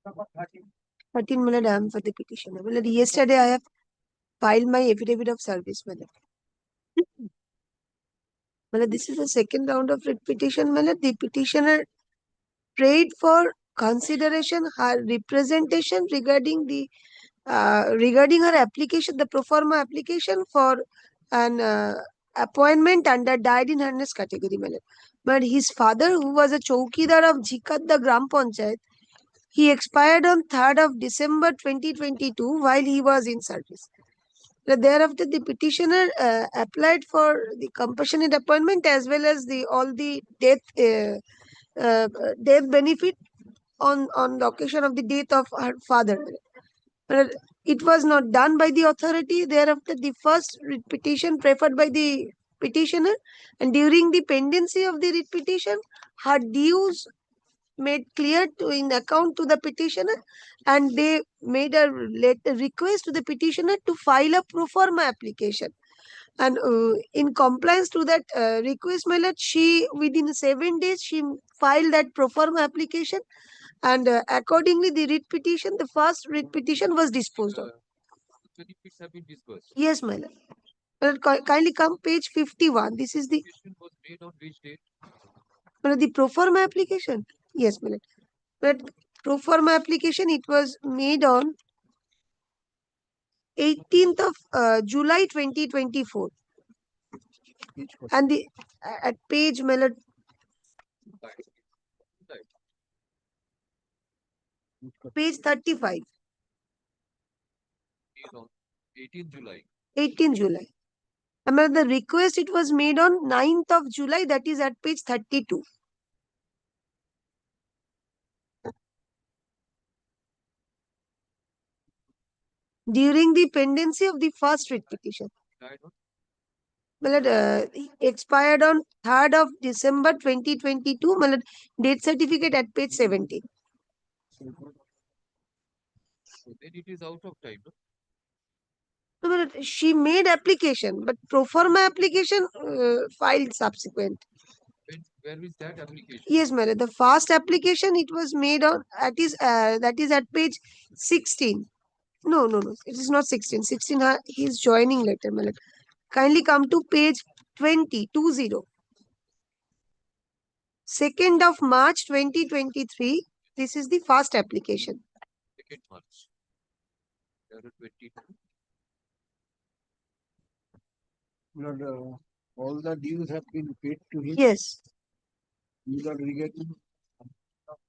13 minute I am for the petitioner. Well, yesterday I have filed my affidavit of service. Well, this is the second round of writ petition. Well, the petitioner prayed for consideration her representation regarding the regarding her application, the pro forma application for an appointment under died in harness category. But his father, who was a chowkidar of Jhikadda Gram Panchayat, he expired on 3rd of December 2022 while he was in service. Thereafter, the petitioner applied for the compassionate appointment as well as the all the death benefit on the occasion of the death of her father. But it was not done by the authority. Thereafter, the first writ petition preferred by the petitioner, and during the pendency of the writ petition, her dues made clear to in account to the petitioner, and they made a request to the petitioner to file a pro forma application. And in compliance to that request, my lord, she within 7 days she filed that pro forma application, and accordingly the writ petition, the first writ petition was disposed of. Benefits have been disbursed. Yes, my lord. Kindly come page 51. This is the Application was made on which date? the pro forma application. Yes, my lord. But pro forma application, it was made on 18th of July 2024. And the at page, my lord, page 35. Made on 18th July. 18 July. And my lord, the request, it was made on 9th of July, that is at page 32. During the pendency of the first writ petition. Died on My lord, expired on 3rd of December 2022. My lord, date certificate at page 70. so then it is out of time. No? No, my lord, she made application, but pro forma application filed subsequent. Where is that application? Yes, my lord, the first application, it was made on that is at page 16. No, it is not 16. 16 his joining letter, my lord. Kindly come to page 20. 2nd of March 2023. This is the first application. 2nd March. 22. Lord, all the dues have been paid to him. Yes. You are regarding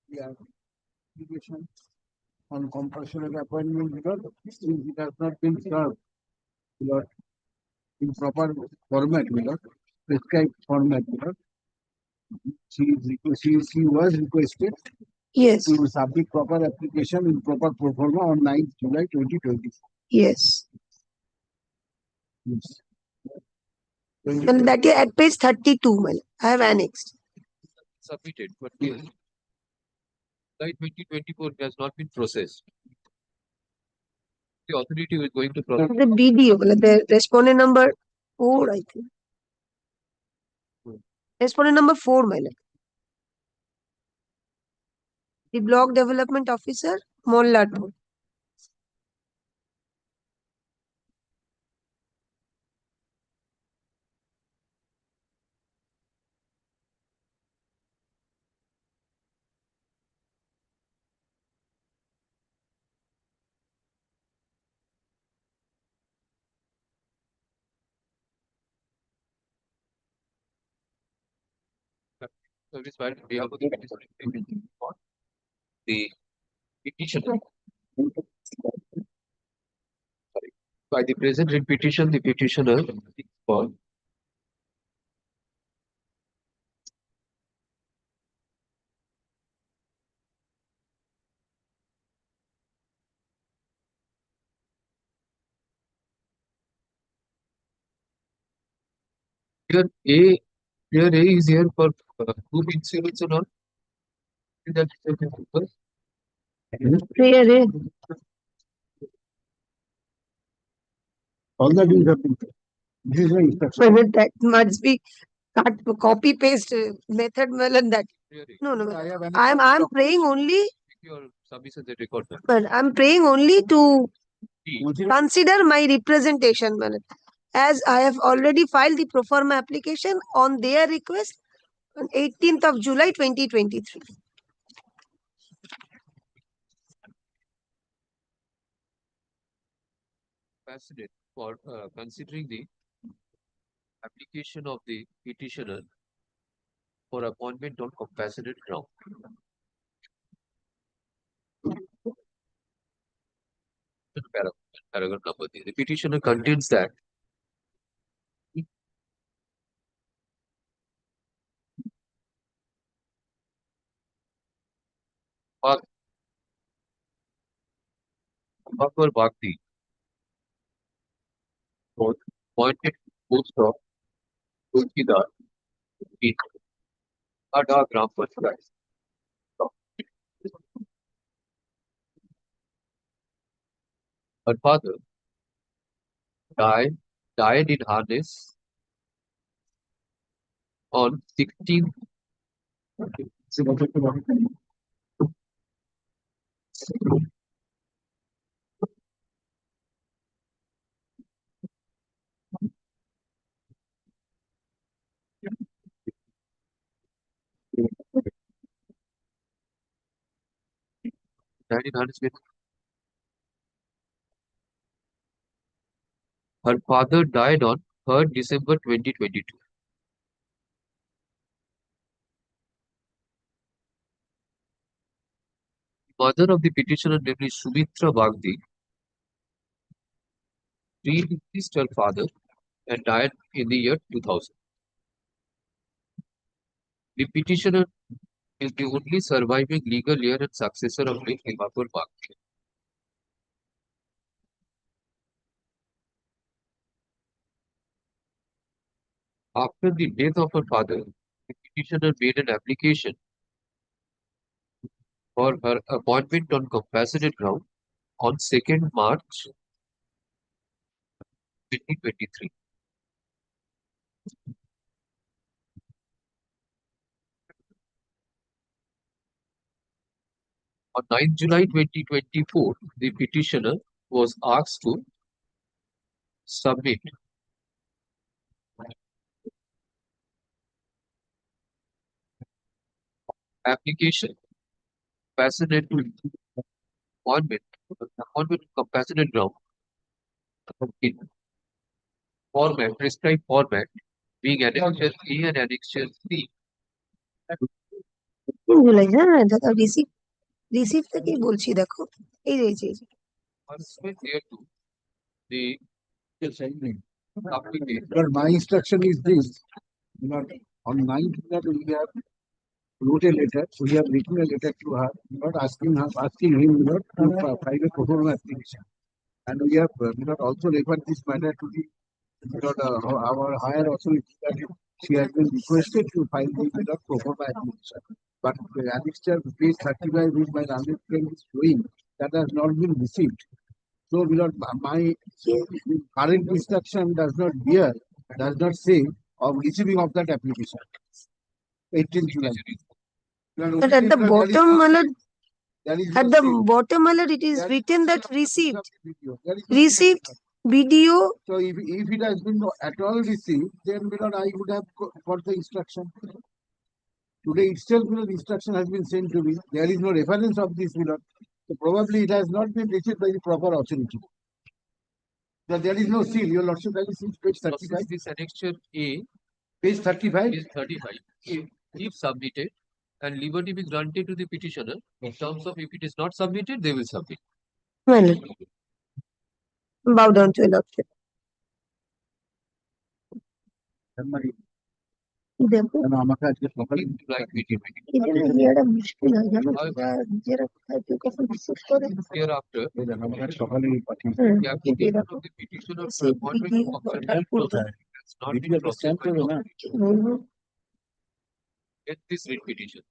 the application on compulsory appointment because it has not been served, Lord, in proper format, Lord, prescribed format, Lord. She was requested Yes. to submit proper application in proper pro forma on 9th July 2024. Yes. Yes. And that is at page 32, my lord. I have annexed. Submitted, but till July 2024 it has not been processed. The authority is going to process. The BDO, my lord, the respondent number 4, I think. Respondent number 4, my lord. The block development officer, Molladpur. Service filed on behalf of the petitioner. The petitioner. Sorry. By the present writ petition, the petitioner for here A is here for group insurance or not? Is that Prayer, All the dues have been paid. This is my instruction. that must be copy paste method, my lord, that. Here A. No, I have I'm praying only your submission that record that. But I'm praying only to B. consider my representation, as I have already filed the pro forma application on their request on 18th of July 2023. Compassionate for considering the application of the petitioner for appointment on compassionate ground. Paragraph number 3. The petitioner contains that Bakar Bhakti was appointed post of Tulkidar in Ada Gram Panchayat. Her father died in harness on 16th 1900. Her father died on 3rd December 2022. Mother of the petitioner, namely Sumitra Bagdi, predeceased her father and died in the year 2000. The petitioner is the only surviving legal heir and successor of late Bakar Bhakti. After the death of her father, the petitioner made an application for her appointment on compassionate ground on 2nd March 2023. On 9 July 2024, the petitioner was asked to submit application compassionate appointment compassionate ground in prescribed format being annexure A and annexure C. দাদা receive থেকেই বলছি, দেখো এই যে Pursuant thereto, the applicant But my instruction is this, not on 9th that we have wrote a letter, we have written a letter to her, not asking him not to file a pro forma application. And we have not also referred this matter to the our higher authority that she has been requested to file the pro forma application. But the annexure page 35, which my landed friend is showing, that has not been received. So, my current instruction does not say of receiving of that application. 18th July. But at the bottom, at the bottom, it is written that received video. So if it has been at all received, then I would have got the instruction. Today itself, the instruction has been sent to me. There is no reference of this, so probably it has not been received by the proper authority. So there is no seal. Your Lordship, that is page 35. This annexure A, Page 35. is 35. If submitted, and liberty be granted to the petitioner in terms of if it is not submitted, they will submit. Well, bow down to your Lordship. দেখো আমাকে আজকে সকালে July 2020. এটা মুশকিল হয় জানো, নিজেরা কোথায় কেউ কখন রিসিভ করে। Hereafter, আমাকে সকালে পাঠিয়েছে the application of the petitioner for appointment of compassionate কোথায় has not been video processed stamp by করবে law. না Get this writ petition.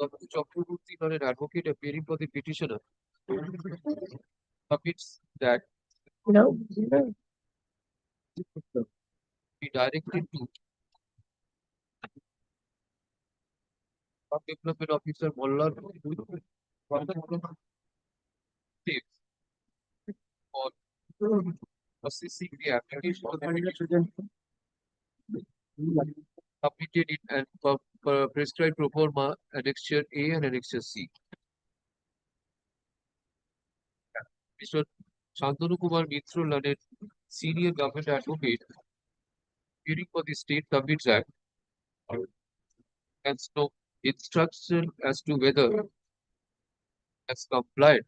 Dr. Chakraborty, an advocate appearing for the petitioner, submits that No. be directed to Block Development Officer Mollar tips for assessing the application submitted in and prescribed pro forma annexure A and annexure C. Mr. Shantanu Kumar Mitra Lanet, senior government advocate, appearing for the State Commits Act, has no instruction as to whether has complied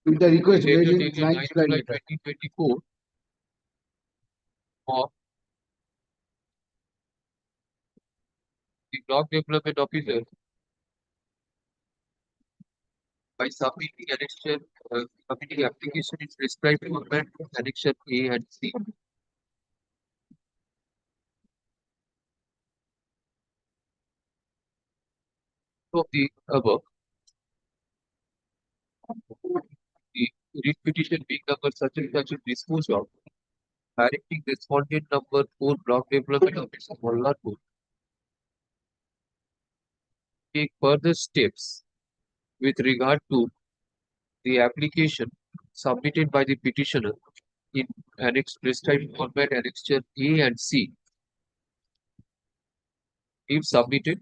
With the request later dated dated 9 9 July July letter. 2024 of the Block Development Officer by submitting annexure, submitting application in prescribed format, annexure A and C. Of the above, the writ petition being number such and such is disposed of, directing respondent number 4 Block Development Officer Mollarpur take further steps with regard to the application submitted by the petitioner in annex prescribed format annexure A and C, if submitted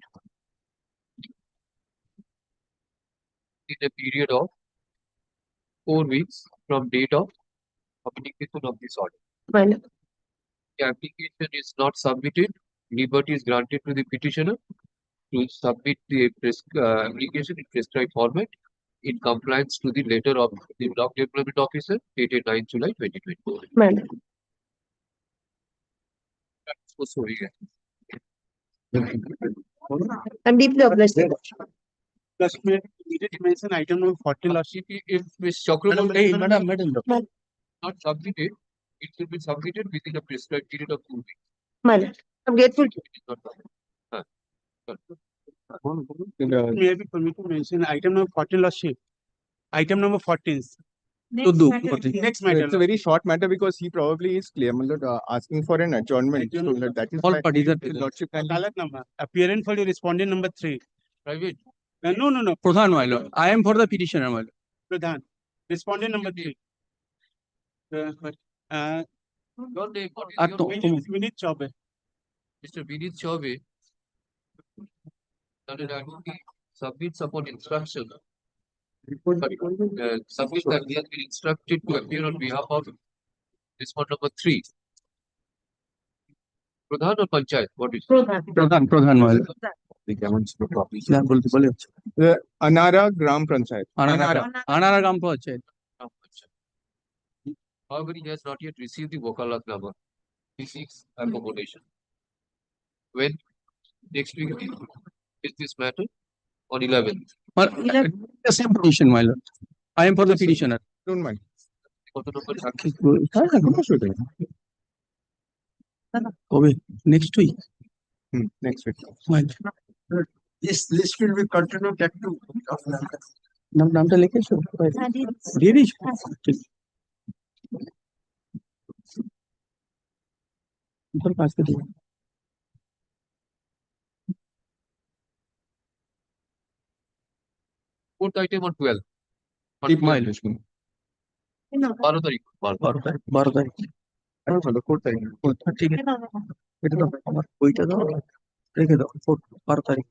in a period of 4 weeks from date of communication of this order. My lord. The application is not submitted, liberty is granted to the petitioner to submit the application in prescribed format in compliance to the letter of the Block Development Officer dated 9 July 2024. My lord. So sorry. I'm deeply obliged. Just we needed to mention item number 14 last. If Ms. Chakraborty Hey, is madam. not submitted, it should be submitted within a prescribed period of 2 weeks. My lord. I'm grateful to It is not done. May I be permitted to mention item number 14 last shift. Item number 14. Next do. matter. Next So matter. it's a very short matter because he probably is clear, asking for an adjournment. So that is All why parties are his lordship can Adalat number. Appearance for the respondent number 3. Private. No. Pradhan, my lord. I am for the petitioner, my lord. Pradhan. Respondent number 3. Your name, what is your name? Vinit Chaube. Mr. Vinit Chaube, submits upon instruction. Submits that he has been instructed to appear on behalf of respondent number 3. Pradhan or Panchayat? What is Pradhan, my lord. Anara Gram Panchayat. Anara Gram Panchayat. However, he has not yet received the Vokalatnama. He seeks accommodation. When next week is this matter? On 11th. The same petition, my lord. I am for the petitioner. Don't mind. What the number? Kobe, next week. Next week. This list will be continued at 2 of नामটা লিখেছো দিয়ে দিয়েছো ঠিক ধর পাঁচকে দিই Fourth item on 12. On Deep 12. Mile 12 তারিখ। 12 তারিখ ভালো করতে ঠিক আছে এটা দাও আমার বইটা দাও রেখে দাও 12 তারিখ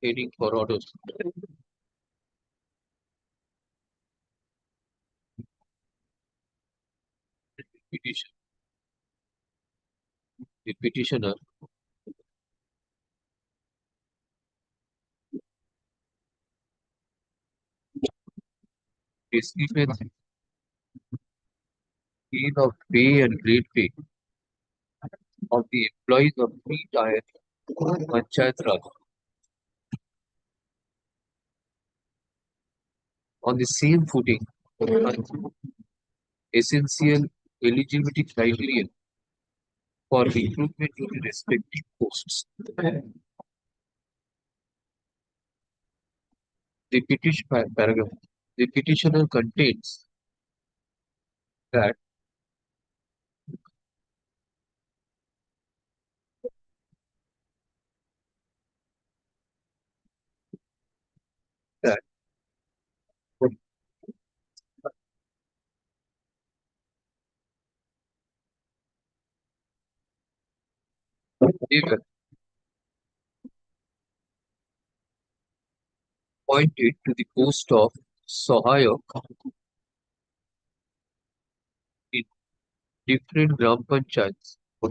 Heading for orders. Petition. The petitioner discrepancy scale of pay and grade pay of the employees of three-tier Panchayat Raj on the same footing as essential eligibility criterion for recruitment to the respective posts. The petition paragraph. The petitioner contains that that they were appointed to the post of Sahayak in different Gram Panchayats for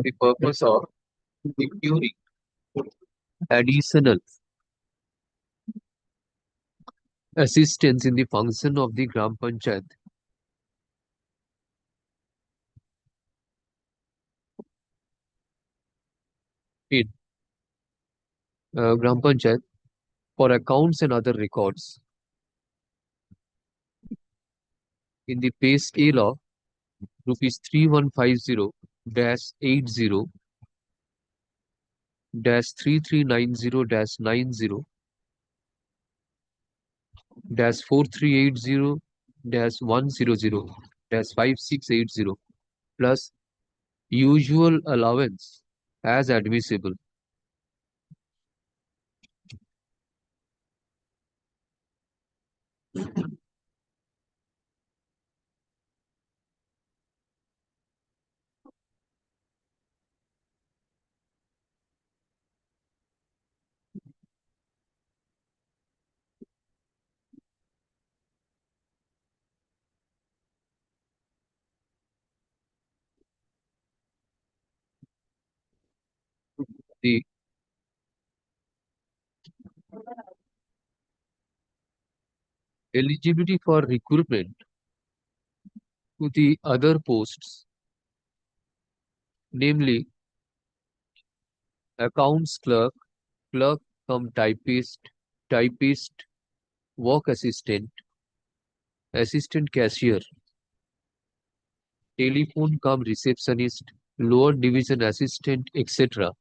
the purpose of securing additional assistance in the function of the Gram Panchayat. In Gram Panchayat for accounts and other records in the pay scale of rupees 3150-80 -3390-90 -4380-100 -5680 plus usual allowance as admissible. The eligibility for recruitment to the other posts, namely accounts clerk, clerk cum typist, typist, work assistant, assistant cashier, telephone cum receptionist, lower division assistant, etc.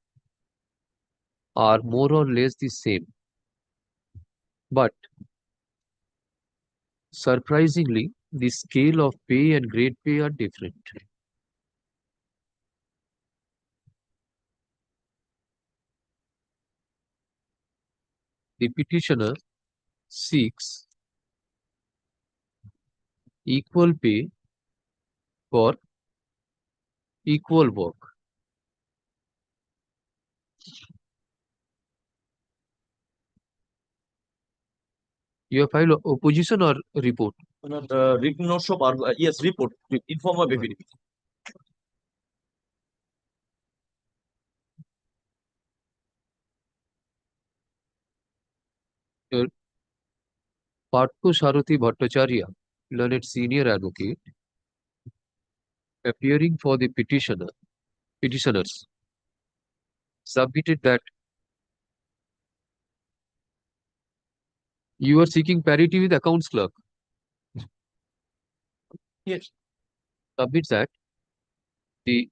are more or less the same. But surprisingly, the scale of pay and grade pay are different. The petitioner seeks equal pay for equal work. You have filed opposition or report? Written notes of yes, report, inform of evidence. Partho Sarathi Bhattacharya, learned senior advocate, appearing for the petitioners, submitted that you are seeking parity with accounts clerk. Yes. Submits that the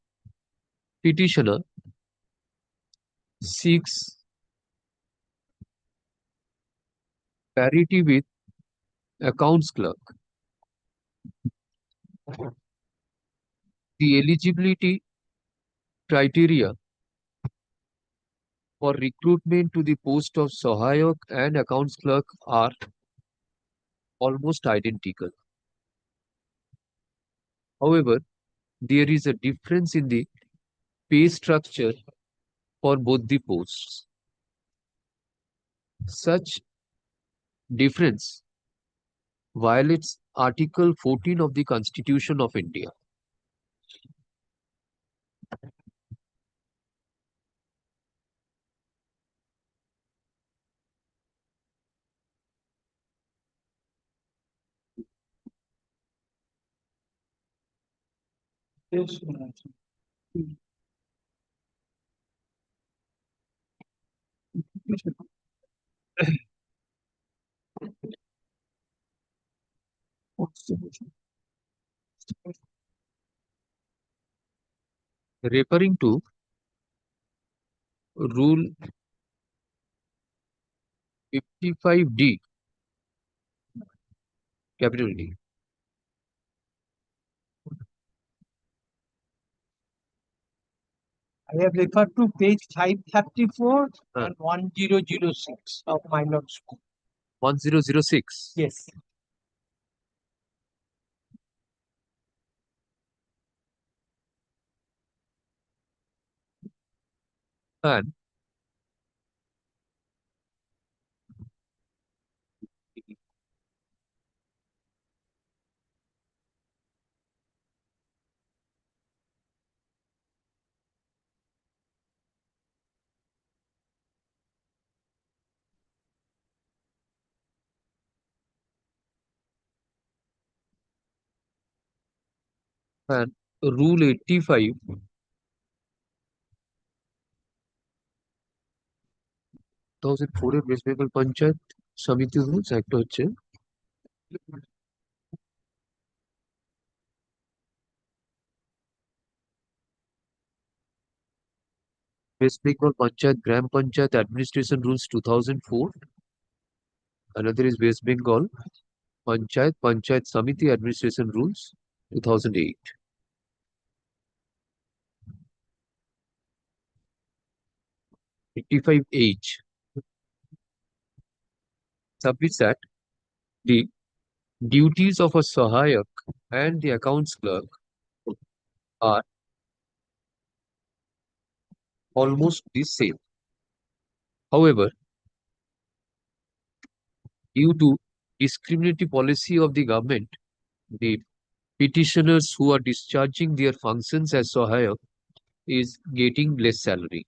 petitioner seeks parity with accounts clerk. The eligibility criteria for recruitment to the post of Sahayak and accounts clerk are almost identical. However, there is a difference in the pay structure for both the posts. Such difference violates Article 14 of the Constitution of India. Referring to Rule 55D, capital D. I have referred to page 534 Ah. and 1006 of my notes. 1006. Yes. And Rule 85 2004 এর West Bengal panchayat সমিতি rules একটা হচ্ছে West Bengal Panchayat Gram Panchayat Administration Rules 2004. Another is West Bengal Panchayat Samiti Administration Rules 2008. H submits that the duties of a Sahayak and the accounts clerk are almost the same. However, due to discriminatory policy of the government, the petitioners who are discharging their functions as Sahayak is getting less salary.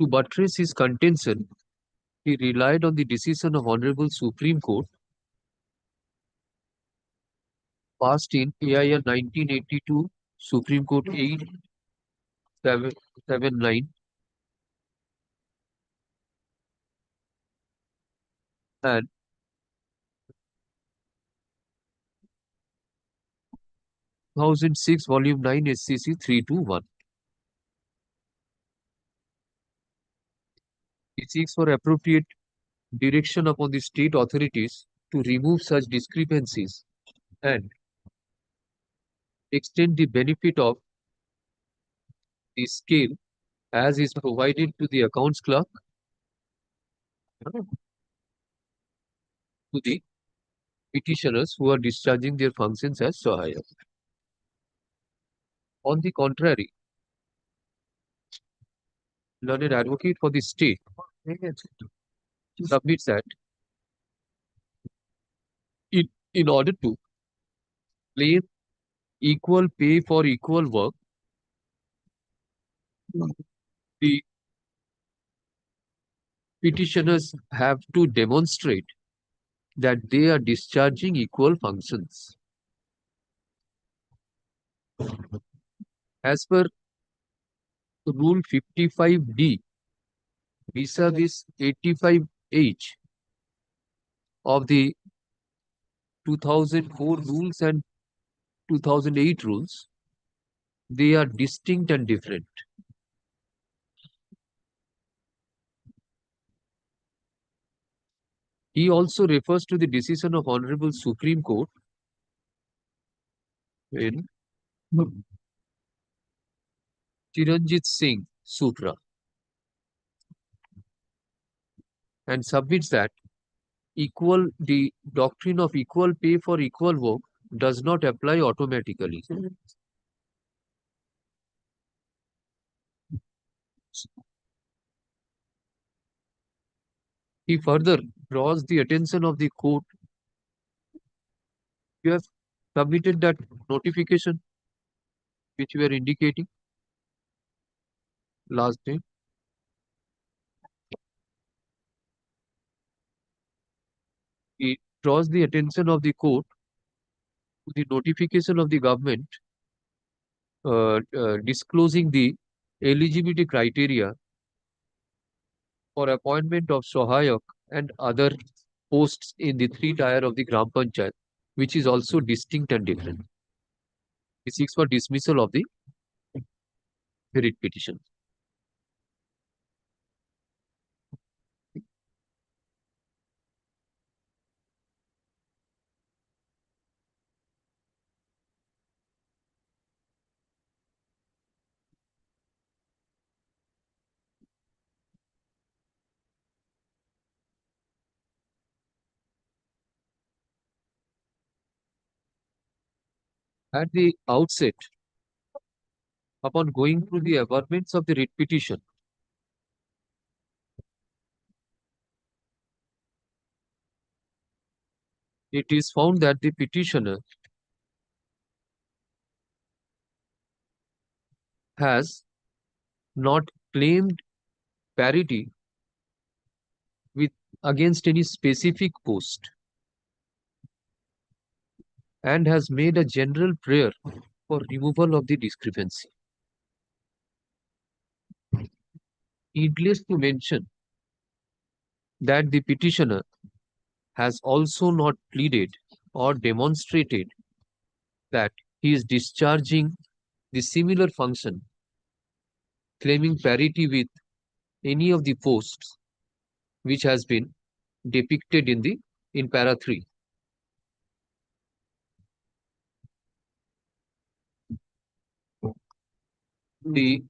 To buttress his contention, he relied on the decision of Honorable Supreme Court passed in AIR 1982, Supreme Court 879 and 2006 Volume 9 SCC 321. He seeks for appropriate direction upon the state authorities to remove such discrepancies and extend the benefit of the scale as is provided to the accounts clerk to the petitioners who are discharging their functions as Sahayak. On the contrary, learned advocate for the state submits that in order to claim equal pay for equal work, the petitioners have to demonstrate that they are discharging equal functions. As per Rule 55D vis-a-vis 85H of the 2004 rules and 2008 rules, they are distinct and different. He also refers to the decision of Honorable Supreme Court in Chiranjit Singh Sutra and submits that the doctrine of equal pay for equal work does not apply automatically. He further draws the attention of the court. You have submitted that notification which we are indicating last day. He draws the attention of the court to the notification of the government disclosing the eligibility criteria for appointment of Sahayak and other posts in the 3 tier of the Gram Panchayat, which is also distinct and different. He seeks for dismissal of the writ petition. At the outset, upon going through the averments of the writ petition, it is found that the petitioner has not claimed parity with against any specific post and has made a general prayer for removal of the discrepancy. Needless to mention that the petitioner has also not pleaded or demonstrated that he is discharging the similar function, claiming parity with any of the posts which has been depicted in para 3. It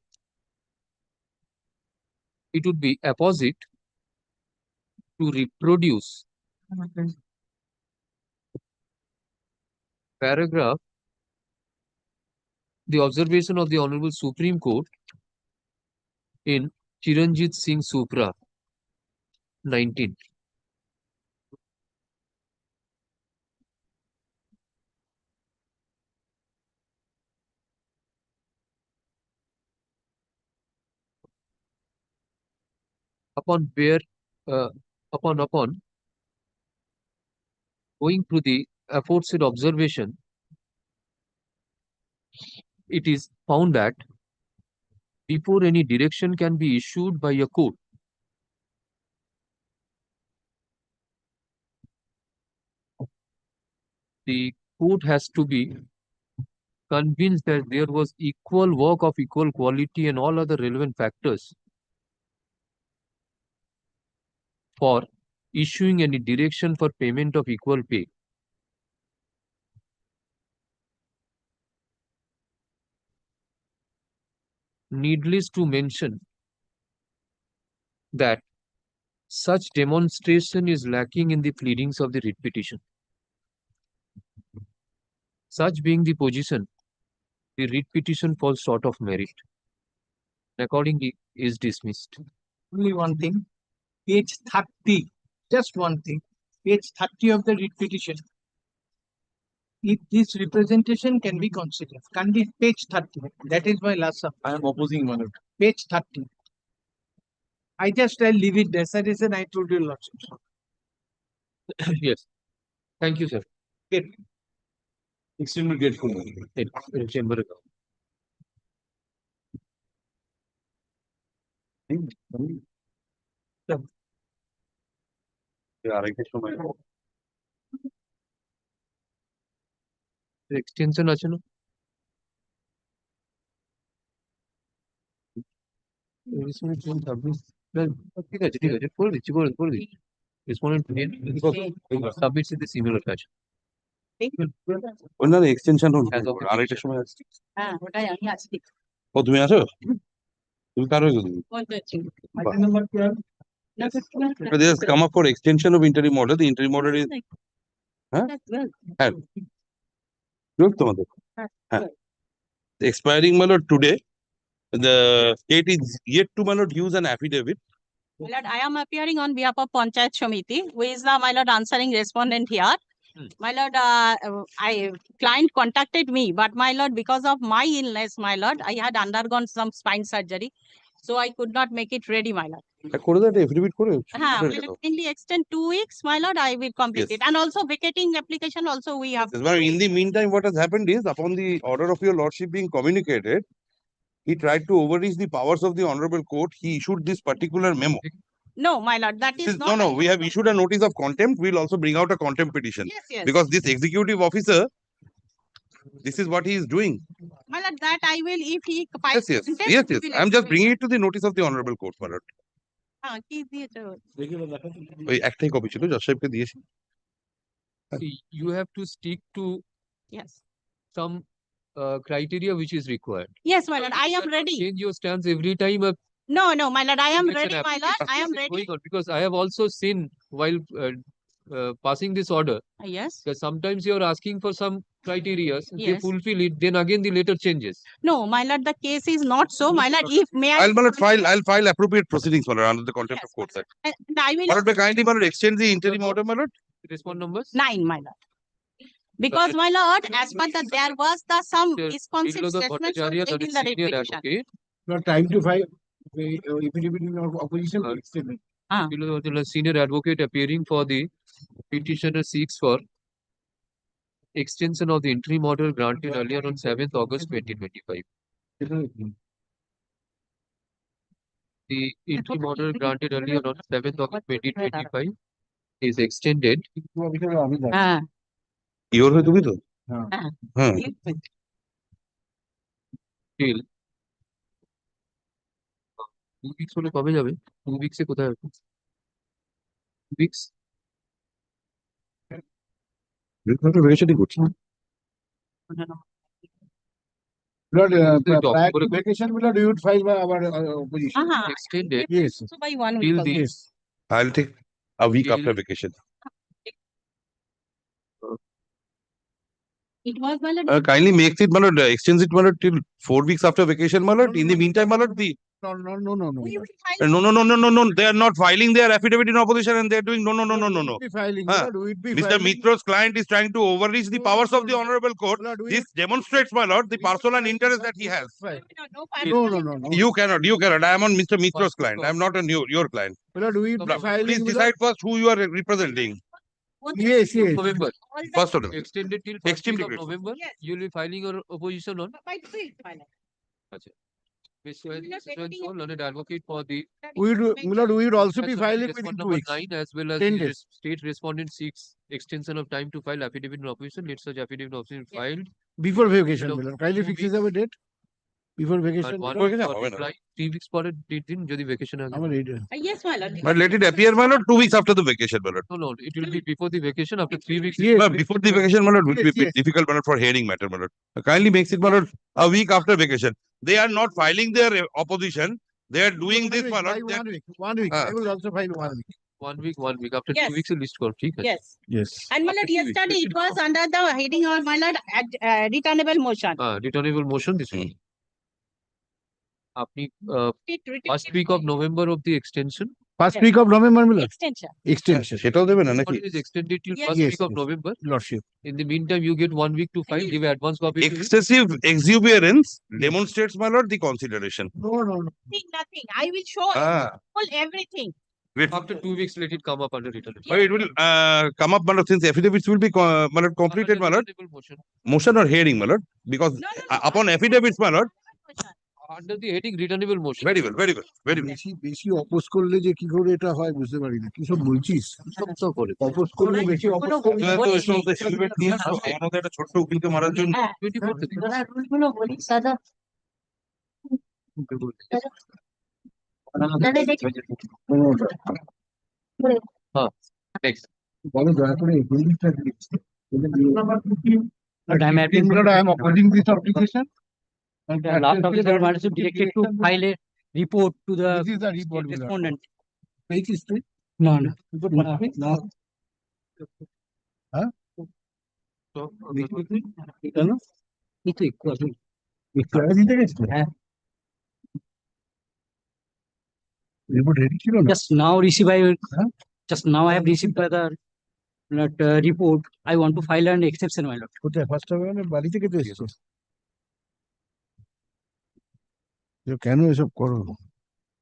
would be apposite to reproduce paragraph, the observation of the Honorable Supreme Court in Chiranjit Singh Supra 19. Upon going through the aforesaid observation, it is found that before any direction can be issued by a court, the court has to be convinced that there was equal work of equal quality and all other relevant factors for issuing any direction for payment of equal pay. Needless to mention that Such demonstration is lacking in the pleadings of the writ petition. Such being the position, the writ petition falls short of merit. Accordingly, is dismissed. Only one thing, page 30, just one thing, page 30 of the writ petition. If this representation can be considered, can be page 30, that is my last sub. I am opposing one. Page 30. I'll leave it there. That's the reason I told you lots. Yes. Thank you, sir. Extremely grateful. Chamber. Extension আছে না? ঠিক আছে করে দিচ্ছি respondent submit the similar কাজ ওনার extension As of the আড়াইটার সময় আসছে হ্যাঁ ওটাই আমি আজকে ও তুমি আসো তুমি কার হয়েছো তুমি They just come up for extension of interim order. The interim order is good তোমাদের হ্যাঁ expiring my lord today. The state is yet to my lord use an affidavit. My lord, I am appearing on behalf of Panchayat Samiti, who is the, my lord, answering respondent here. My lord, client contacted me, but my lord, because of my illness, my lord, I had undergone some spine surgery, so I could not make it ready, my lord. করে দাও affidavit করে Kindly extend 2 weeks, my lord, I will complete Yes. it. And also vacating application also we have. But in the meantime, what has happened is, upon the order of your lordship being communicated, he tried to overreach the powers of the honorable court. He issued this particular memo. No, my lord, that is not. No, we have issued a notice of contempt. We'll also bring out a contempt petition. Yes. Because this executive officer, this is what he is doing. My lord, that I will, if he files Yes. contempt, Yes. we will I'm just explain. bringing it to the notice of the honorable court, my lord. কি দিয়েছে ও? ওই একটাই copy ছিল জজ সাহেবকে দিয়েছি See, you have to stick to Yes. some criteria which is required. Yes, my lord, I am cannot ready. Change your stance every time No, my lord, I am election ready, my lord. application I am is ready. going on, because I have also seen while passing this order Yes. that sometimes you are asking for some criteria, they Yes. fulfill it, then again the later changes. No, my lord, the case is not so. My lord, if may I. I'll file appropriate proceedings, my lord, under the contempt of court act. And I will. My lord, may kindly, my lord, extend the interim order, my lord. Respond numbers? 9, my lord. Because, my lord, as per the, there was the some Mr. misconceived Biloda statements Bhattacharya, made that in is the senior repetition. advocate. Not time to file affidavit in opposition to extend. Biloda Bhattacharya, senior advocate appearing for the petitioner seeks for extension of the interim order granted earlier on 7th August 2025. The interim order granted earlier on 7th August 2025 is extended হ্যাঁ Your হয়ে তুমি তো হ্যাঁ till 2 weeks হলে কবে যাবে? 2 weeks এ কোথায় হবে? 2 weeks? ভেরিফিকেশনই করছি Lord, Talk prior for to a quick- vacation, Lord, you would file our opposition. Extended Yes. So by 1 till week. the Yes. I'll take a week Till- after vacation. It was, my lord. Kindly makes it, my lord, extends it, my lord, till 4 weeks after vacation, my lord. In the meantime, my lord, No. We will file. no. They are not filing their affidavit in opposition, and they are doing no. We will be filing. Huh. Lord, we will be Mr. filing. Mitro's client is trying to overreach the No, powers no, of the no. honorable court. Lord, we This demonstrates, my lord, the personal interest that he has. file. No, No. You cannot. I am on Mr. Mitro's client. I am not on your client. Lord, we will be filing. Please Lord. decide first who you are representing. Yes. November. All the- First order. Extended till first Extremely week of grateful. November. Yes. You will be filing your opposition on By 5th, my lord. Mr. learned advocate for the Lord, we would also be As filing respond within 2 number weeks. 9, as well as 10 the days. state respondent seeks extension of time to file affidavit in opposition. Let such affidavit in opposition filed Before vacation, Lord, my lord. Kindly 2 fix weeks. our date. Before vacation. and one Vacation for হবে না। reply 3 weeks পরে date দিন যদি vacation আগে Our reader. Yes, my lord. But let it appear, my lord, 2 weeks after the vacation, my lord. no it will be before the vacation. After 3 weeks Yes. But before the vacation, my lord, will be a bit Yes. difficult, my lord, for hearing matter, my lord. Kindly makes it, my lord, a week after vacation. They are not filing their opposition. They are doing this, my lord. One week. Ah. I will also file 1 week. 1 week, 1 week. After Yes. 2 weeks, you list call. Okay. Yes. Yes. And my lord, After 2 weeks, yesterday you it should was under the heading of my lord returnable motion. returnable motion. This one. Apni first week of November of the extension. First week of November, my lord. Extension. Extension. সেটাও দেবে না What নাকি? is extended till Yes. first Yes, week of yes. November. Lordship. In the meantime, you get 1 week to file. Give advance copy. to him. Excessive exuberance demonstrates, my lord, the consideration. No, no, no. Nothing. I will show Ah, everything. wait. After 2 weeks, let it come up under return. But it will come up, my lord, since affidavits will be my lord, completed, my lord. Returnable motion. Motion or hearing, my lord, because No. upon affidavits, my lord. Under the heading returnable motion. Very well, very well, very well. বেশি বেশি oppose করলে যে কি করে এটা হয় বুঝতে পারি না কি সব বলছিস সব করে। অপোজ করলে বেশি অপোজ করলে তো এর সঙ্গে helmet নিয়ে আসো, আমার মধ্যে একটা ছোট্ট উকিলকে মারার জন্য। 24 থেকে। Next. বলো দয়া করে হিন্দিটা দিচ্ছি But I'm happy. I am opposing this application. Last officer wants to directed to file a report to the This is the report, my lord. respondent. Page history? No. No. So, Declare দিতে গেছিল? হ্যাঁ। Report ready ছিল না? Just now received by, Huh? just now I have received by the report. I want to file an exception, my lord. কোথায় first time মানে বাড়ি থেকে তো এসেছে কেন এসব করো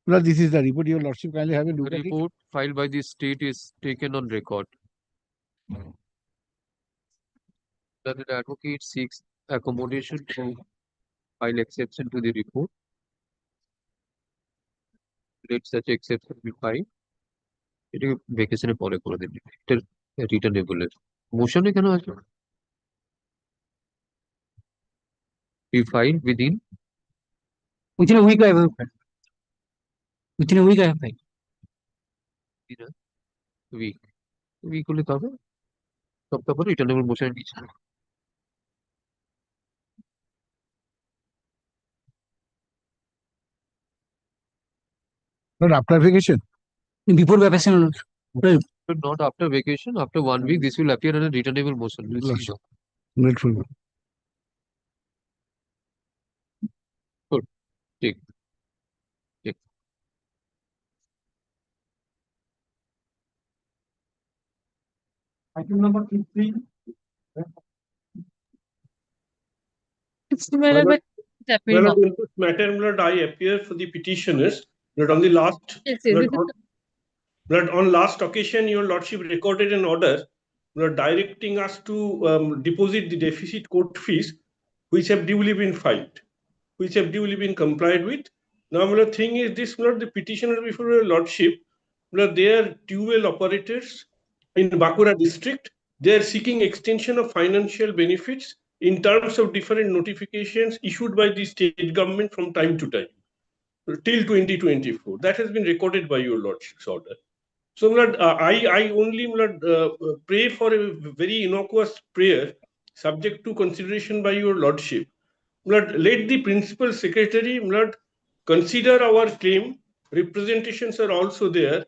Well, this is the report. Your lordship kindly have a look the at it. report filed by the state is taken on record. That the advocate seeks accommodation to file exception to the report. Let such exception be filed. এটাকে ভেকেশনে পরে করে দিন এটা returnable মোশনে কেন আছে be filed within Within a week I have filed. Within a week I have filed. week হলে তবে সপ্তাহ পরে রিটার্নেবল মোশন দিচ্ছে Not after vacation. Before vacation, but not after vacation. After 1 week, this will appear in a returnable motion. We'll see. Lordship. Grateful. Good. Take. Take. Item number 15. Well, in this matter, Lord, I appear for the petitioners. Lord, on the last, Lord, on last occasion, your lordship recorded an order, Lord, directing us to deposit the deficit court fees, which have duly been filed, which have duly been complied with. Now, Lord, thing is this, Lord, the petitioner before your lordship, Lord, they are dual operators in Bankura district. They are seeking extension of financial benefits in terms of different notifications issued by the state government from time to time till 2024. That has been recorded by your lordship's order. So, Lord, I only, Lord, pray for a very innocuous prayer subject to consideration by your lordship. Lord, let the principal secretary, Lord, consider our claim. Representations are also there,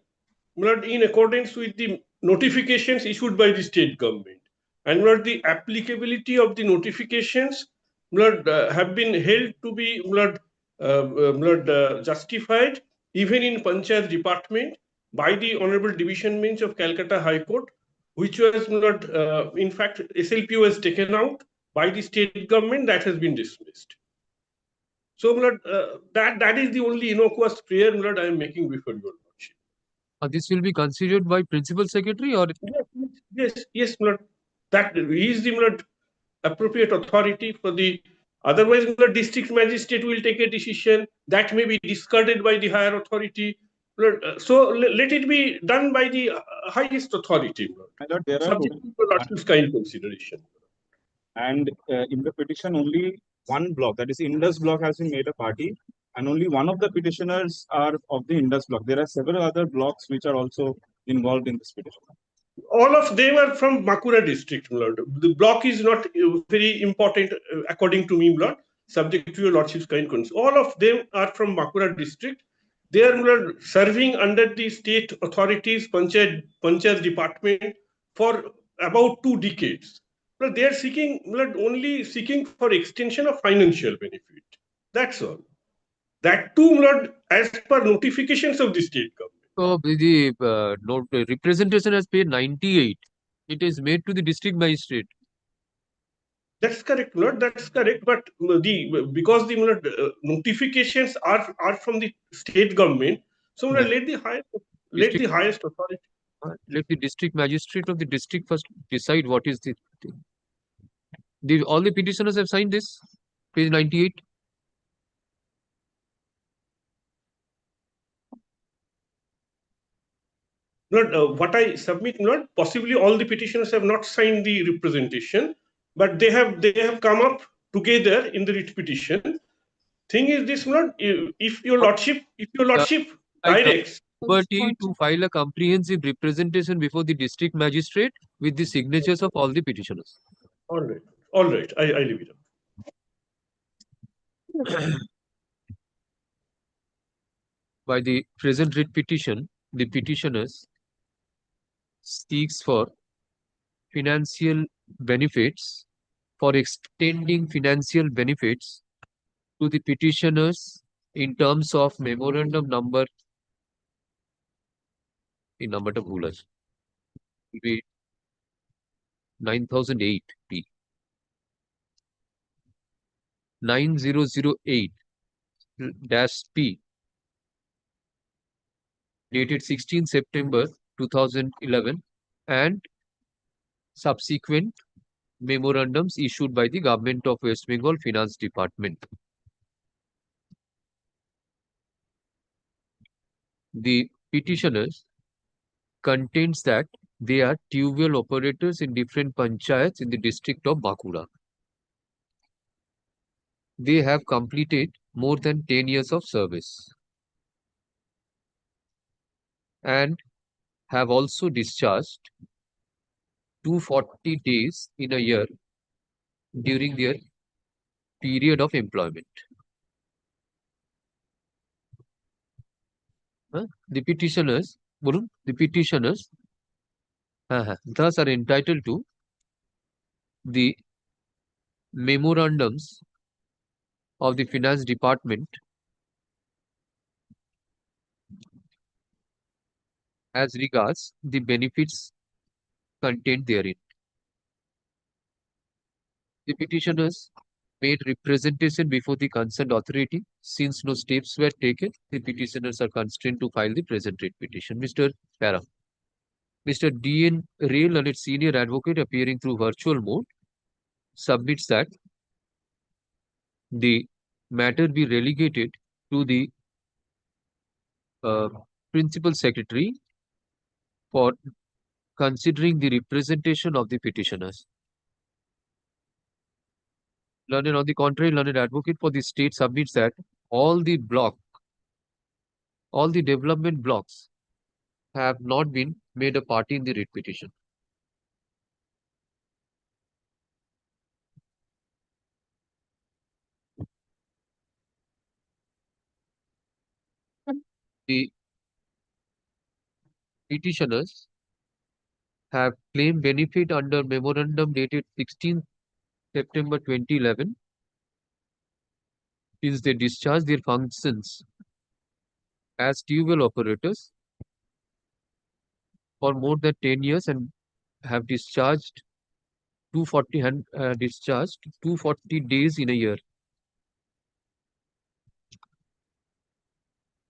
Lord, in accordance with the notifications issued by the state government. And Lord, the applicability of the notifications, Lord, have been held to be, Lord, justified even in Panchayat department by the Honorable Division Bench of Calcutta High Court, which was, Lord, in fact, SLP was taken out by the state government, that has been dismissed. So, Lord, that is the only innocuous prayer, Lord, I am making before your lordship. This will be considered by principal secretary or yes, Lord. That he is the, Lord, appropriate authority for the. Otherwise, the district magistrate will take a decision that may be discarded by the higher authority. Lord, so let it be done by the highest authority, Lord. My lord, there are Subject to the lordship's kind consideration. and in the petition only one block, that is Indus block, has been made a party, and only one of the petitioners are of the Indus block. There are several other blocks which are also involved in this petition. All of them are from Bankura district, Lord. The block is not very important, according to me, Lord, subject to your lordship's kind consent. All of them are from Bankura district. they are my lord, serving under the state authorities, Panchayat department for about 2 decades. Well, they are seeking, my lord, only seeking for extension of financial benefit. That's all. That too, my lord, as per notifications of the state government. So the representation has paid 98. It is made to the district magistrate. That's correct, Lord. That's correct. But because the notifications are from the state government, so Yes. let the highest authority. Let the district magistrate of the district first decide what is the thing. All the petitioners have signed this, page 98. Lord, what I submit, Lord, possibly all the petitioners have not signed the representation, but they have come up together in the writ petition. Thing is this, Lord, if your lordship directs. Liberty to file a comprehensive representation before the district magistrate with the signatures of all the petitioners. All right. I leave it up. By the present writ petition, the petitioners seeks for financial benefits, for extending financial benefits to the petitioners in terms of memorandum number in number of rulers will be 9008 P 9008 -P dated 16 September 2011 and subsequent memorandums issued by the Government of West Bengal Finance Department. The petitioners contains that they are tubewell operators in different panchayats in the district of Bankura. They have completed more than 10 years of service and have also discharged 240 days in a year during their period of employment. The petitioners thus are entitled to the memorandums of the finance department as regards the benefits contained therein. The petitioners made representation before the concerned authority. Since no steps were taken, the petitioners are constrained to file the present writ petition. Mr. D.N. Ray, learned senior advocate appearing through virtual mode, submits that the matter be relegated to the principal secretary for considering the representation of the petitioners. Learned on the contrary, learned advocate for the state submits that all the development blocks have not been made a party in the writ petition. The petitioners have claimed benefit under memorandum dated 16 September 2011 since they discharged their functions as tubewell operators for more than 10 years and have discharged 240 days in a year.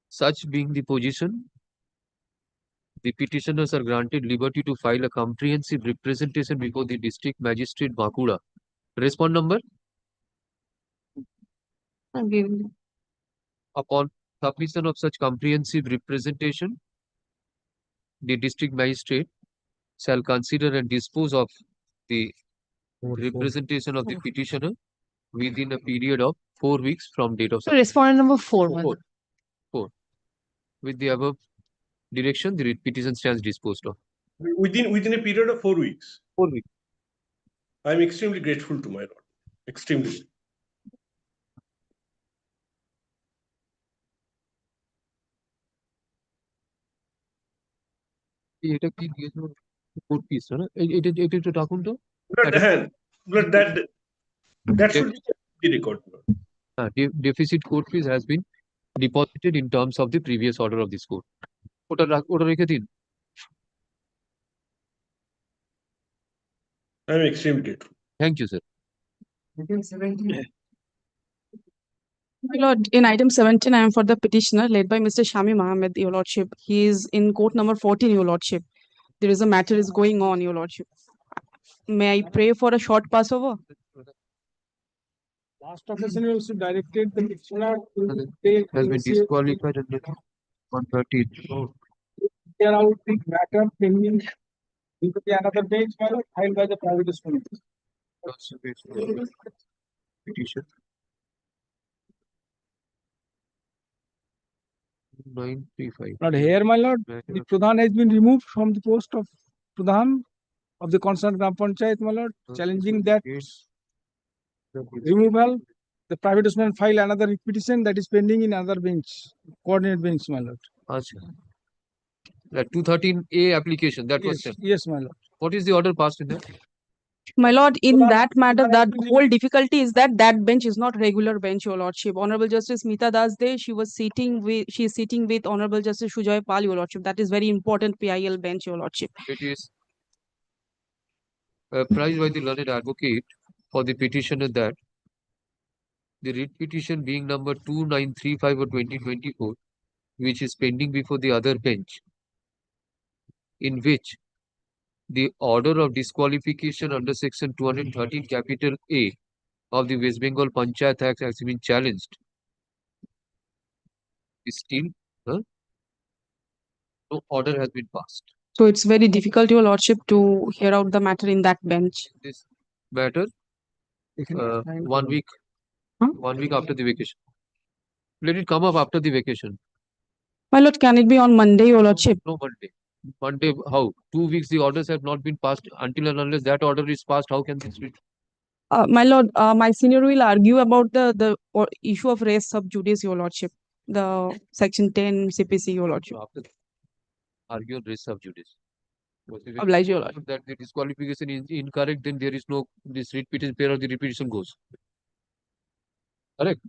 Such being the position, the petitioners are granted liberty to file a comprehensive representation before the district magistrate Bankura. Respond number? Upon submission of such comprehensive representation, the district magistrate shall consider and dispose of the representation of the petitioner within a period of 4 weeks from date of submission. Respondent number 4. 4. With the above direction, the petition stands disposed of. Within a period of 4 weeks. 4 weeks. I am extremely grateful to my lord. Extremely. এটা কি দিয়েছো court ফিস না এটা এটা একটু ডাকুন তো that should be recorded. deficit court fees has been deposited in terms of the previous order of this court ওটা রেখে দিন I'm extremely grateful. thank you sir My Lord, in item 17, I am for the petitioner led by Mr. Shami Mohammed, Your Lordship. He is in court number 14, Your Lordship. There is a matter is going on, Your Lordship. May I pray for a short passover? Last occasion you also directed the petitioner to take has been disqualified under 130 clear out the matter pending into the another bench filed by the private student. petition 935 But here, my lord, the Pradhan has been removed from the post of Pradhan of the concerned Gram Panchayat, my lord, challenging that removal. The private student file another petition that is pending in another bench, coordinate bench, my lord. Acha. That 213A application that was Yes, sent. yes, my lord. What is the order passed in that? My Lord, in that matter, that whole difficulty is that that bench is not regular bench, Your Lordship. Honorable Justice Meeta Das De, she is sitting with Honorable Justice Sujoy Pal, Your Lordship. That is very important PIL bench, Your Lordship. It is apprised by the learned advocate for the petitioner that the writ petition being number 2935 of 2024, which is pending before the other bench, in which the order of disqualification under section 213 capital A of the West Bengal Panchayat Act has been challenged, is still no order has been passed. So it's very difficult, Your Lordship, to hear out the matter in that bench. This matter 1 week, Huh? 1 week after the vacation. Let it come up after the vacation. My Lord, can it be on Monday, Your Lordship? No Monday. Monday, how? 2 weeks the orders have not been passed. Until and unless that order is passed, how can this be? My Lord, my senior will argue about the issue of res sub judice, Your Lordship. The section 10 CPC, Your Lordship. So after argue res sub judice. Oblige, Your Lordship. That the disqualification is incorrect, then there is no this writ petition pair or the repetition goes. Correct.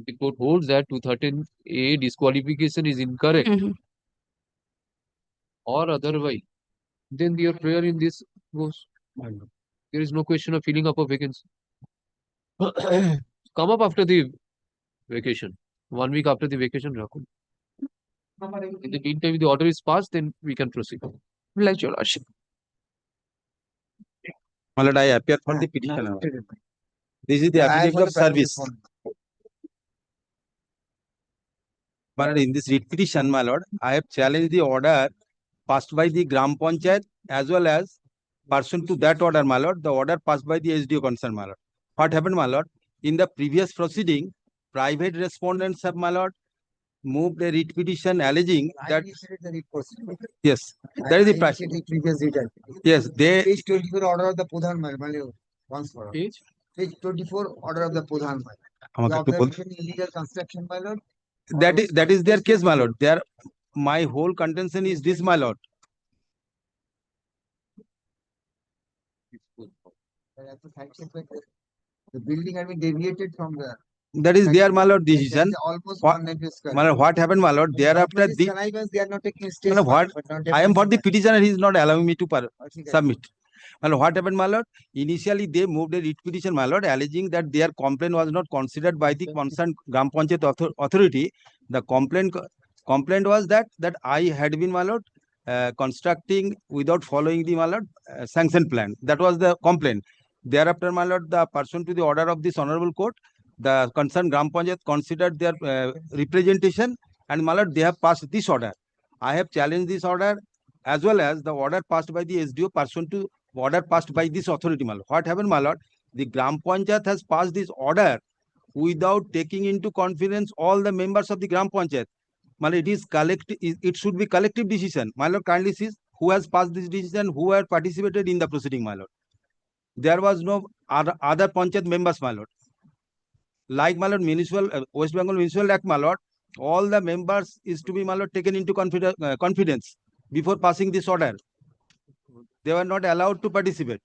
The court holds that 213A disqualification is incorrect Mhm. or otherwise, then your prayer in this goes. There is no question of filling up a vacancy. Come up after the vacation. 1 week after the vacation, Rakul. In the meantime, if the order is passed, then we can proceed. Oblige, Your Lordship. My lord, I appear for the petitioner. This is the affidavit of service. My lord, in this writ petition, my lord, I have challenged the order passed by the Gram Panchayat as well as pursuant to that order, my lord, the order passed by the SDO concerned, my lord. What happened, my lord? In the previous proceeding, private respondents have, my lord, moved a writ petition alleging that yes, that is the previous detail. yes, they Page 24 order of the Pradhan, once for all. Page? Page 24 order of the Pradhan. আমাকে একটু বল- Illegal construction, my lord. that is their case, my lord. Their my whole contention is this, my lord. The building had been deviated from the. That is their, my lord, decision. Almost What- 190 square. My lord, what happened, my lord? Thereafter, These the connivance, they are not taking stage. No, no, what- I am for the petitioner. He is not allowing me to submit. My lord, what happened, my lord? Initially, they moved a writ petition, my lord, alleging that their complaint was not considered by the concerned Gram Panchayat authority. The complaint was that I had been, my lord, constructing without following the, my lord, sanction plan. That was the complaint. Thereafter, my lord, the person to the order of this honorable court, the concerned Gram Panchayat considered their representation, and, my lord, they have passed this order. I have challenged this order as well as the order passed by the SDO pursuant to order passed by this authority, my lord. What happened, my lord? The Gram Panchayat has passed this order without taking into confidence all the members of the Gram Panchayat. My lord, it should be collective decision. My lord, kindly see who has passed this decision, who have participated in the proceeding, my lord. There was no other Panchayat members, my lord. Like, my lord, West Bengal Municipal Act, my lord, all the members is to be, my lord, taken into confidence. before passing this order. They were not allowed to participate.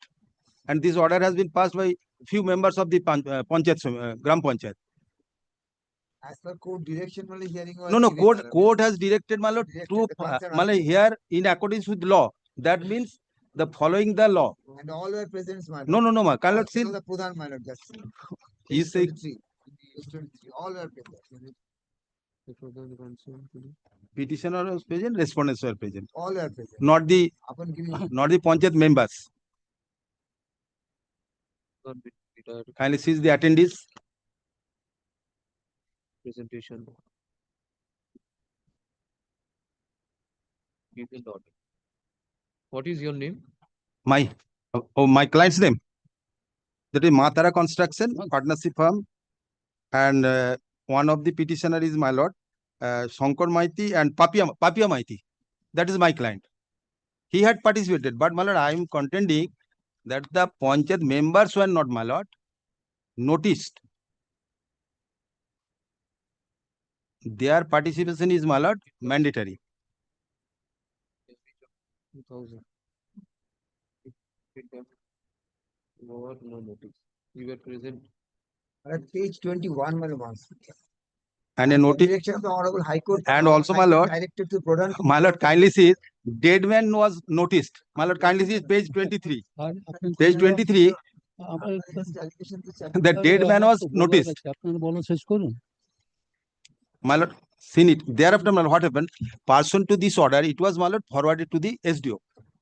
And this order has been passed by few members of the Panchayat, Gram Panchayat. As per court direction, only hearing was No, given, my lord. court has directed, my lord, Directed to, the concerned my lord, officer. here in accordance with law. That means the following the law. And all were present, my lord. No, my All cannot see. the Pradhan, my lord, just. He Page say 23, page 23, all were present. petitioner was present, respondents were present. All were present. Not the Upon giving Panchayat members. Kindly seize the attendees. Presentation. Give the order. What is your name? My client's name. That is Matara Construction, partnership firm. And one of the petitioner is my lord, Shankar Maiti and Papia Maiti. That is my client. He had participated, but my lord, I am contending that the Panchayat members were not, my lord, noticed. Their participation is, my lord, mandatory. 2000. No notice. You were present. at page 21, my lord. And a notice. Direction of the Honorable High Court. And also, my lord, Directed to Pradhan. my lord, kindly see, dead man was noticed. My lord, kindly see page 23. Page 23, the dead man was noticed. My lord, seen it. Thereafter, my lord, what happened? Pursuant to this order, it was, my lord, forwarded to the SDO.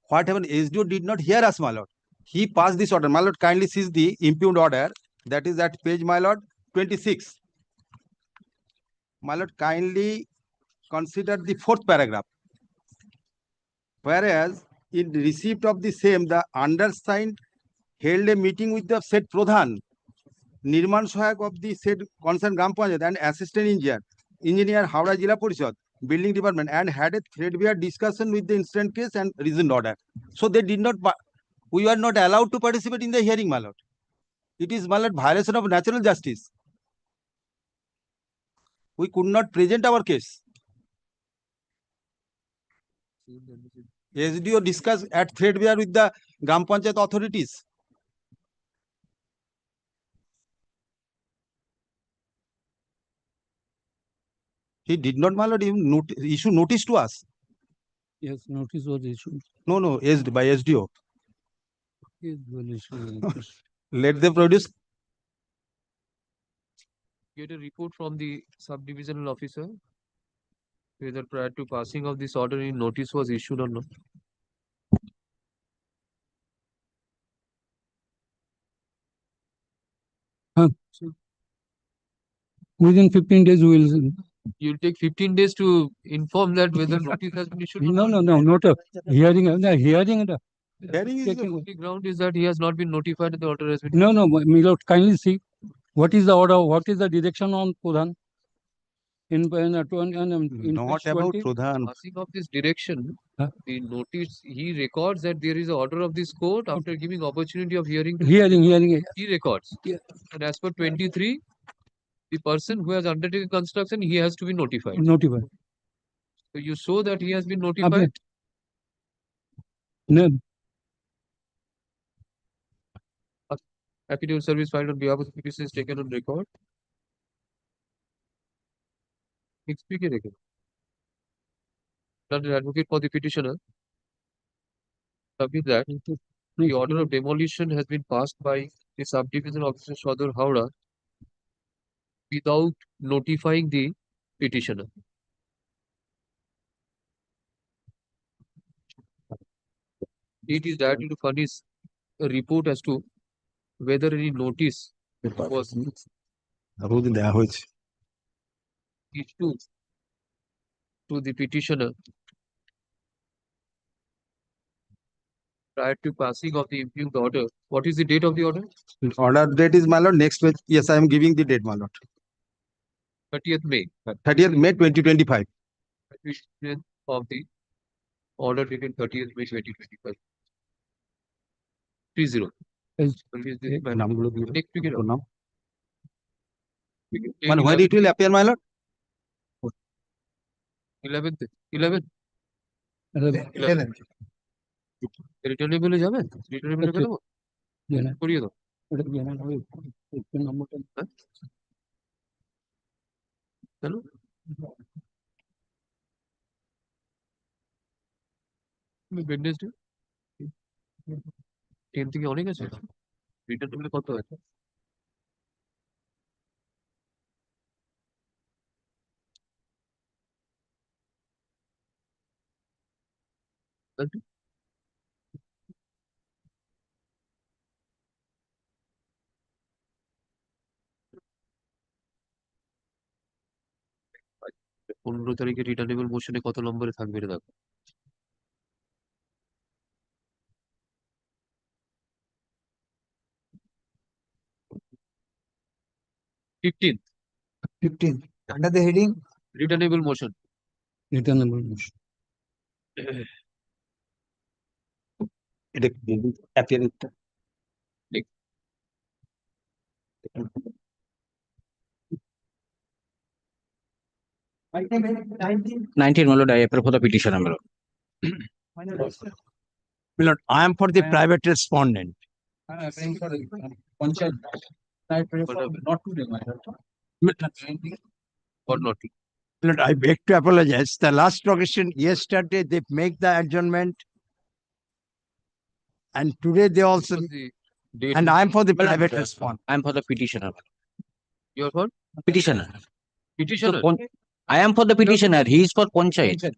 What happened? SDO did not hear us, my lord. He passed this order. My lord, kindly sees the impugned order. That is at page, my lord, 26. My lord, kindly consider the fourth paragraph. Whereas, in receipt of the same, the undersigned held a meeting with the said Pradhan, Nirman Sahayak of the said concerned Gram Panchayat and assistant engineer Howrah Jila Parishad, building department, and had a threadbare discussion with the incident case and reasoned order. So they did not, we were not allowed to participate in the hearing, my lord. It is, my lord, violation of natural justice. We could not present our case. SDO discussed at threadbare with the Gram Panchayat authorities. He did not, my lord, even issue notice to us. Yes, notice was issued. No, by SDO. Let them produce. Get a report from the sub-divisional officer whether prior to passing of this order, any notice was issued or not. Within 15 days, we will. You'll take 15 days to inform that whether notice has been issued. No, not a hearing. The hearing. Hearing is the only ground is that he has not been notified that the order has been. No, my lord, kindly see what is the order, what is the direction on Pradhan? In not about Pradhan. Passing of this direction, the notice, he records that there is an order of this court after giving opportunity of hearing. Hearing. He records. Yeah. And as per 23, the person who has undertaken construction, he has to be notified. Notified. So you show that he has been notified. No. Affidavit service filed on behalf of the petitioner is taken on record. Speak it again. London advocate for the petitioner. Submit that the order of demolition has been passed by the subdivision officer Sadar Howrah without notifying the petitioner. It is directed to furnish a report as to whether any notice was issued to the petitioner prior to passing of the impugned order. What is the date of the order? Order date is, my lord, next page. Yes, I am giving the date, my lord. 30th May. 30th May 2025. Of the order dated 30th May 2025. 30. Next figure. Where it will appear, my lord? 11th. রিটার্নেবলে যাবে? রিটার্নেবলে আচ্ছা। দেবো? করিয়ে দাও। হ্যাঁ? কেন? Wednesday 10 থেকে অনেক আছে। রিটার্নেবলে কত আছে? আচ্ছা, 15 তারিখে রিটার্নেবল মোশনে কত নম্বরে থাকবে এটা দেখো। 15th 15. Under the heading, returnable motion. Returnable motion. এটা অ্যাপিয়ারেন্সটা Item 19, my lord, I appeal for the petitioner, my lord. My lord, I am for the private respondent. Panchayat. I prefer not to deny. Or not? My lord, I beg to apologize. The last occasion, yesterday, they make the adjournment. And today they also, What's the date? and I am for the My lord, private response. I am for the petitioner. You are for Petitioner. petitioner. So, I am for the petitioner. He is for Panchayat.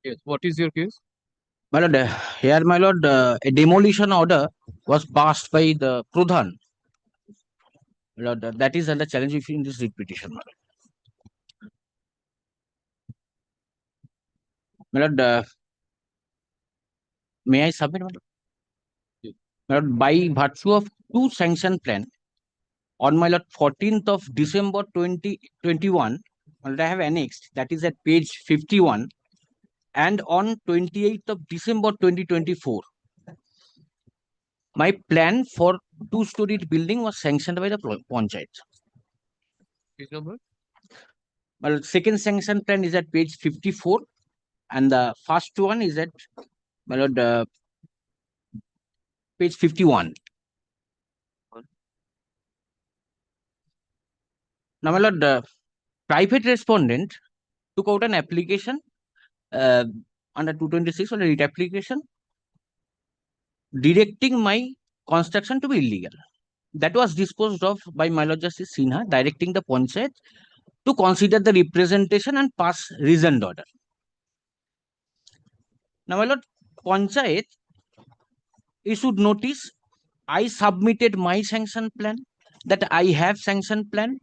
Yes. What is your case? My lord, here, my lord, a demolition order was passed by the Pradhan. My lord, that is under challenge in this writ petition. My lord, may I submit? My lord? Yes. My lord, by virtue of two sanction plan on my lord 14th of December 2021, my lord, I have annexed, that is at page 51, and on 28th of December 2024. My plan for two-storied building was sanctioned by the Panchayat. Page number? Well, second sanction plan is at page 54, and the first one is at, my lord, page 51. Now, my lord, private respondent took out an application under 226 on a writ application directing my construction to be illegal. That was disposed of by my lord Justice Sinha, directing the Panchayat to consider the representation and pass reasoned order. Now, my lord, Panchayat issued notice. I submitted my sanction plan, that I have sanction plan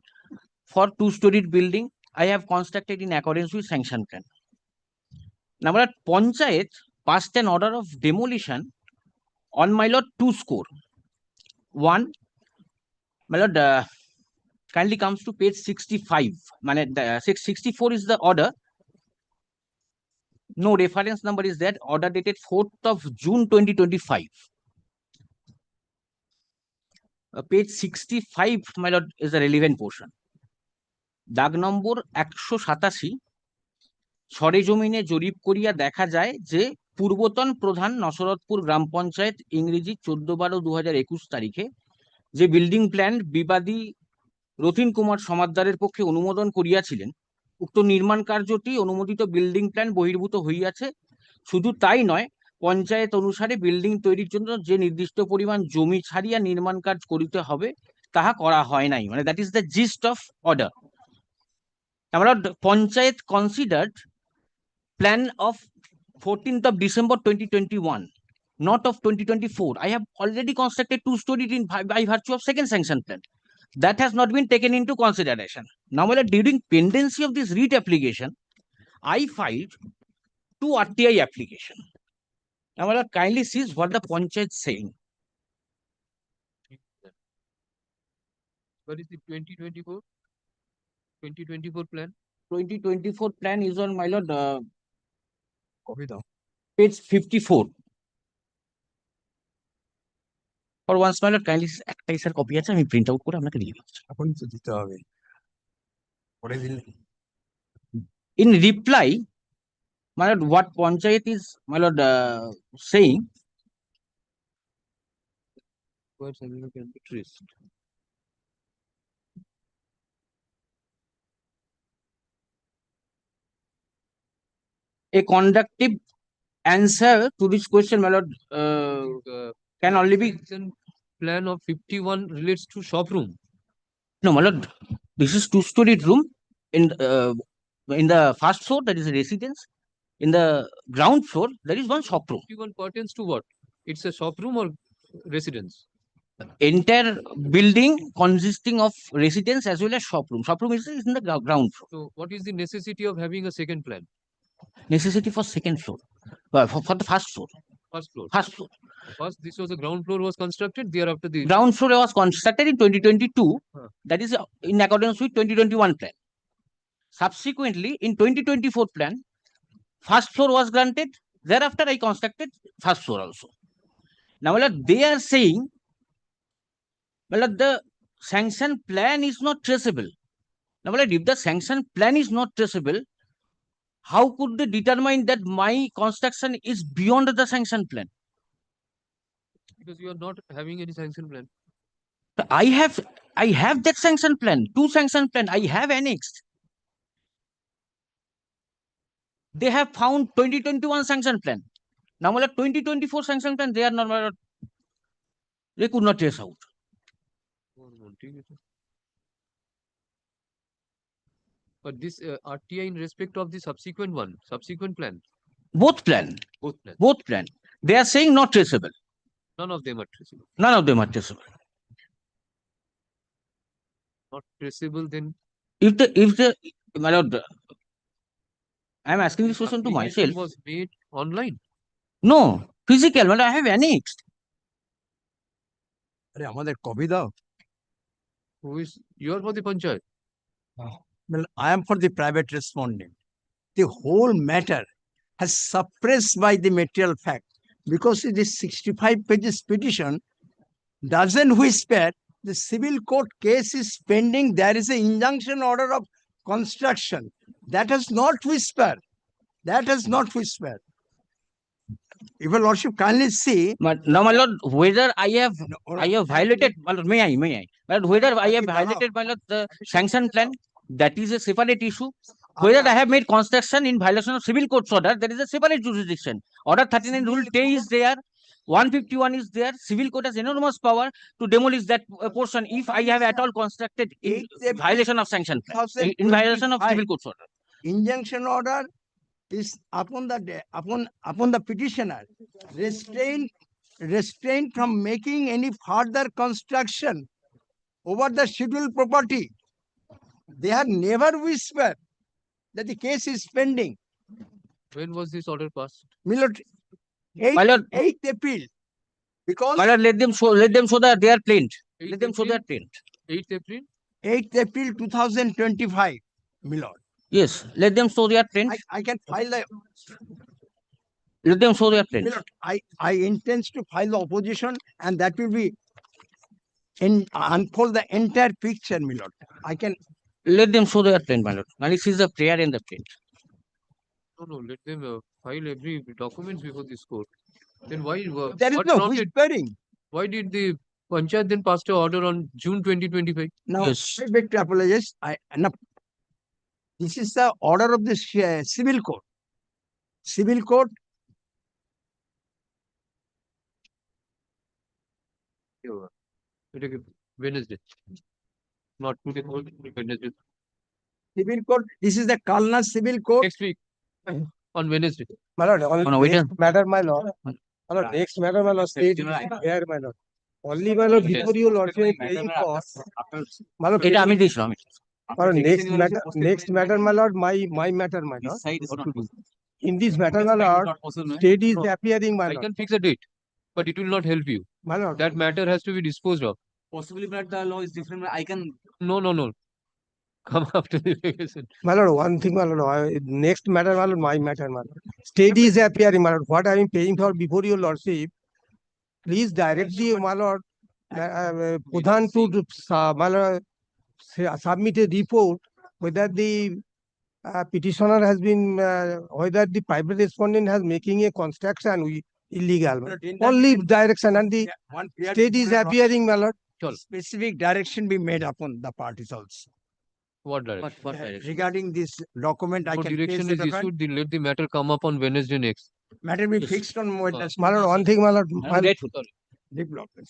for two-storied building. I have constructed in accordance with sanction plan. Now, my lord, Panchayat passed an order of demolition on my lord 2 score. One, my lord, kindly comes to page 65. The 664 is the order. No reference number is there. Order dated 4th of June 2025. Page 65, my lord, is the relevant portion. দাগ নম্বর 187, সরেজমিনে জরিপ করিয়া দেখা যায় যে পূর্বতন প্রধান নসরতপুর গ্রাম পঞ্চায়েত ইংরেজি 14/12/2021 তারিখে যে বিল্ডিং প্ল্যান বিবাদী রতিন কুমার সমাদ্দারের পক্ষে অনুমোদন করিয়াছিলেন, উক্ত নির্মাণ কার্যটি অনুমোদিত বিল্ডিং প্ল্যান বহির্ভূত হইয়াছে। শুধু তাই নয়, পঞ্চায়েত অনুসারে বিল্ডিং তৈরির জন্য যে নির্দিষ্ট পরিমাণ জমি ছাড়িয়া নির্মাণ কাজ করিতে হবে তাহা করা হয় নাই। মানে that is the gist of order. আমরা panchayat considered plan of 14th of December 2021, not of 2024. I have already constructed two-story by virtue of second sanction plan. That has not been taken into consideration. Now, during pendency of this writ application, I filed 2 RTI application. Now, kindly see what the Panchayat is saying. What is the 2024 plan? 2024 plan is on, my lord, page 54. For once, my lord, kindly একটাই sir copy আছে, আমি print out করে আপনাকে দিয়ে দিচ্ছি। এখন তো দিতে হবে, পরে দিলে। In reply My lord, what Panchayat is, my lord, saying, Words can be traced. a conductive answer to this question, my lord, can only be. Plan of 51 relates to shop room. No, my lord, this is two-story room in the first floor, that is a residence. In the ground floor, there is one shop room. 51 pertains to what? It's a shop room or residence? Entire building consisting of residence as well as shop room. Shop room is in the ground floor. So what is the necessity of having a second plan? Necessity for second floor, for the first floor. First floor. First floor. First, this was the ground floor was constructed. Thereafter, the Ground floor was constructed in 2022. That is in accordance with 2021 plan. Subsequently, in 2024 plan, first floor was granted. Thereafter, I constructed first floor also. Now, they are saying, well, the sanction plan is not traceable. Now, if the sanction plan is not traceable, how could they determine that my construction is beyond the sanction plan? because you are not having any sanction plan. I have that sanction plan, two sanction plan I have annexed. They have found 2021 sanction plan. Now, 2024 sanction plan, they are not, they could not trace out. But this RTI in respect of the subsequent plan. Both plan. Both plan. They are saying not traceable. None of them are traceable. None of them are traceable. Not traceable, then If the my lord, I am asking this question to application myself. was made online. No, physical. I have annexed. अरे हमारे copy दाओ. Who is you are for the panchayat? Well, I am for the private respondent. The whole matter has suppressed by the material fact because it is 65 pages petition doesn't whisper the civil court case is pending. There is an injunction order of construction that has not whispered. That has not whispered. If your lordship kindly see. But now, my lord, whether I have violated, my lord, may I? But whether I have violated, my lord, the sanction plan, that is a separate issue. Whether I have made construction in violation of civil court's order, there is a separate jurisdiction. Order 39 rule 10 is there. 151 is there. Civil court has enormous power to demolish that portion if I have at all constructed in violation of sanction plan, in violation of civil court's order. Injunction order is upon the petitioner restrained from making any further construction over the scheduled property. They have never whispered that the case is pending. When was this order passed? Milord, My lord, 8th April. Because my lord, let them show that they are plaint. Let them show their plaint. 8th April? 8th April 2025, Milord. Yes, let them show their plaint. I can file the. Let them show their plaint. Milord, I intend to file the opposition, and that will be unfold the entire picture, Milord. I can. Let them show their plaint, my lord. And this is the prayer in the plaint. No, let them file every documents before this court. Then why? There is no whispering. Why did the panchayat then pass an order on June 2025? Now, Yes. I beg to apologize. This is the order of the civil court. Civil court. Wednesday. Not today, Wednesday. Civil court. This is the Kalna civil court. Next week. On Wednesday. My lord, next matter, my lord. My lord, next matter, my lord, state here, my lord. Only, my lord, before you lordship paying cost. My lord, next matter, my lord, my matter, my lord. In this matter, my lord, state is appearing, my lord. I can fix a date, but it will not help you. My lord. That matter has to be disposed of. Possibly, but the law is different. I can. No. Come after the vacation. My lord, one thing, my lord, next matter, my lord, my matter, my lord. State is appearing, my lord. What I am paying for before your lordship, please direct the, my lord, Pradhan to, my lord, submit a report whether the petitioner has been, whether the private respondent has making a construction illegal, my lord. Only direction, and the One state is appearing, my lord. specific direction be made upon the parties also. What direction? What direction? Regarding this document, I No can direction place is the document. issued, let the matter come up on Wednesday next. Matter be Yes. fixed on Wednesday. My lord, one thing, my lord, I'm grateful. Development.